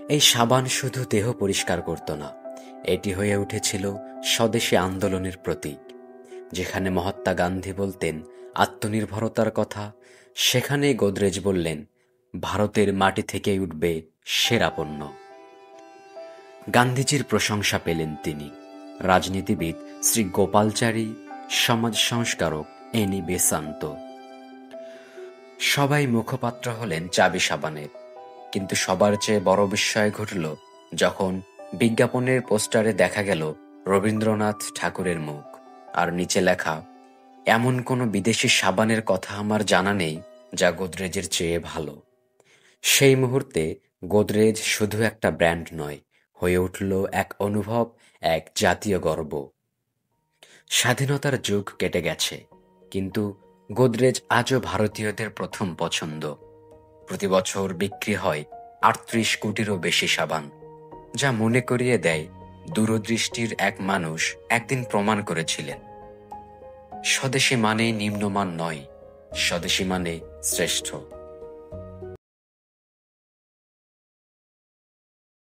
এই সাবান শুধু দেহ পরিষ্কার করত না, এটি হয়ে উঠেছিল স্বদেশী আন্দোলনের প্রতীক। যেখানে মহাত্মা গান্ধী বলতেন আত্মনির্ভরতার কথা, সেখানেই গোদরেজ বললেন ভারতের মাটি থেকেই উঠবে সেরা পণ্য। গান্ধীজির প্রশংসা পেলেন তিনি, রাজনীতিবিদ শ্রী গোপালচারী, সমাজ সংস্কারক এনি বেসান্ত। সবাই মুখপাত্র হলেন চাবি সাবানের। কিন্তু সবার চেয়ে বড় বিস্ময় ঘটল যখন বিজ্ঞাপনের পোস্টারে দেখা গেল রবীন্দ্রনাথ ঠাকুরের মুখ, আর নিচে লেখা, এমন কোনো বিদেশি সাবানের কথা আমার জানা নেই যা গোদরেজের চেয়ে ভালো। সেই মুহূর্তে গোদরেজ শুধু একটা ব্র্যান্ড নয়, হয়ে উঠল এক অনুভব, এক জাতীয় গর্ব। স্বাধীনতার যুগ কেটে গেছে, কিন্তু গোদরেজ আজও ভারতীয়দের প্রথম পছন্দ। প্রতি বছর বিক্রি হয় ৩৮ কোটিরও বেশি সাবান, যা মনে করিয়ে দেয় দূরদৃষ্টির এক মানুষ একদিন প্রমাণ করেছিলেন, স্বদেশী মানে নিম্নমান নয়, স্বদেশী মানে শ্রেষ্ঠ।